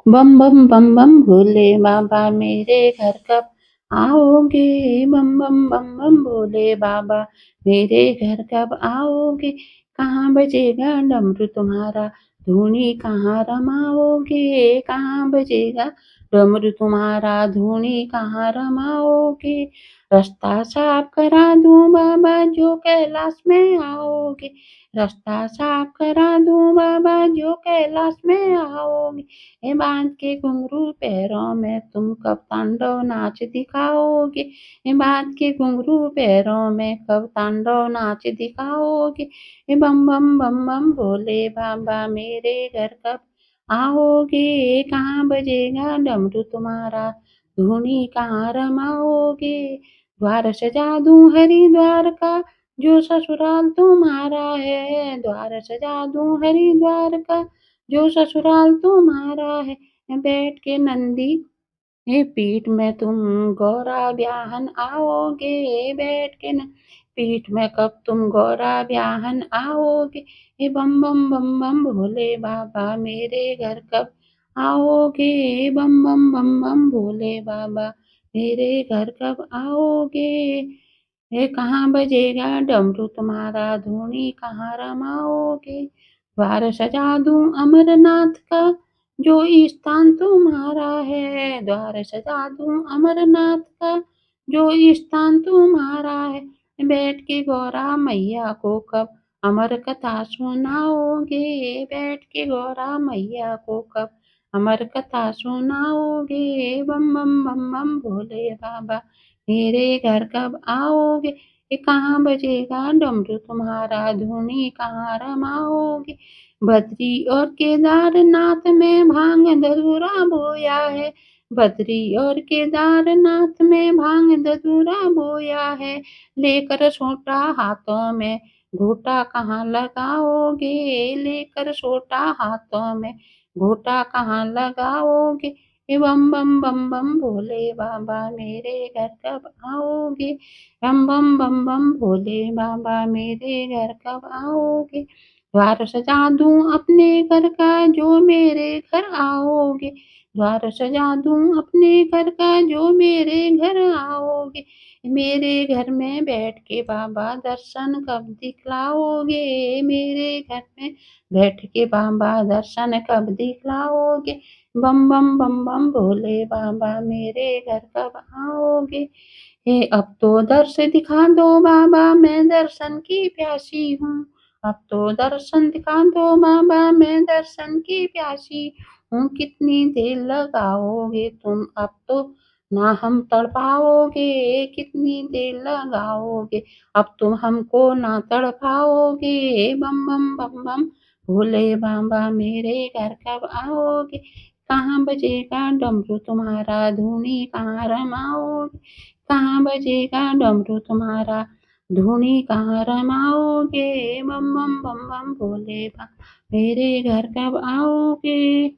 बम बम बम बम भोले बाबा मेरे घर कब आओगे? बम बम बम बम भोले बाबा मेरे घर कब आओगे? कहाँ बजेगा डमरू तुम्हारा, धूनी कहाँ रमाओगे? कहाँ बजेगा डमरू तुम्हारा, धूनी कहाँ रमाओगे? रास्ता साफ करा दूं बाबा जो कैलाश में आओगे, रास्ता साफ करा दूं बाबा जो कैलाश में आओगे। ये बांध के घुंघरू पैरों में तुम कब तांडव नाच दिखाओगे? ये बांध के घुंघरू पैरों में कब तांडव नाच दिखाओगे? ये बम बम बम बम भोले बाबा मेरे घर कब आओगे? कहाँ बजेगा डमरू तुम्हारा, धूनी कहाँ रमाओगे? द्वार सजा दूं हरिद्वार का जो ससुराल तुम्हारा है, द्वार सजा दूं हरिद्वार का जो ससुराल तुम्हारा है। बैठ के नंदी ये पीठ में तुम गौरा ब्याहन आओगे, बैठ के न पीठ में कब तुम गौरा ब्याहन आओगे? ये बम बम बम बम भोले बाबा मेरे घर कब आओगे? बम बम बम बम भोले बाबा मेरे घर कब आओगे? ये कहाँ बजेगा डमरू तुम्हारा, धूनी कहाँ रमाओगे? द्वार सजा दूं अमरनाथ का जो स्थान तुम्हारा है, द्वार सजा दूं अमरनाथ का जो स्थान तुम्हारा है। बैठ के गौरा मैया को कब अमर कथा सुनाओगे? बैठ के गौरा मैया को कब अमर कथा सुनाओगे? बम बम बम बम भोले बाबा मेरे घर कब आओगे? ये कहाँ बजेगा डमरू तुम्हारा, धूनी कहाँ रमाओगे? बद्री और केदारनाथ में भांग धतूरा बोया है, बद्री और केदारनाथ में भांग धतूरा बोया है। लेकर सोटा हाथों में घूटा कहाँ लगाओगे? लेकर सोटा हाथों में घूटा कहाँ लगाओगे? ये बम बम बम बम भोले बाबा मेरे घर कब आओगे? बम बम बम बम भोले बाबा मेरे घर कब आओगे? द्वार सजा दूं अपने घर का जो मेरे घर आओगे, द्वार सजा दूं अपने घर का जो मेरे घर आओगे। मेरे घर में बैठ के बाबा दर्शन कब दिखलाओगे? मेरे घर में बैठ के बाबा दर्शन कब दिखलाओगे? बम बम बम बम भोले बाबा मेरे घर कब आओगे? हे अब तो दर्श दिखा दो बाबा मैं दर्शन की प्यासी हूँ, अब तो दर्शन दिखा दो बाबा मैं दर्शन की प्यासी हूँ। कितनी देर लगाओगे तुम, अब तो ना हम तड़पाओगे, कितनी देर लगाओगे अब तुम हमको ना तड़पाओगे? बम बम बम बम भोले बाबा मेरे घर कब आओगे? कहाँ बजेगा डमरू तुम्हारा, धूनी कहाँ रमाओगे? कहाँ बजेगा डमरू तुम्हारा, धूनी कहाँ रमाओगे? बम बम बम बम भोले बाबा मेरे घर कब आओगे?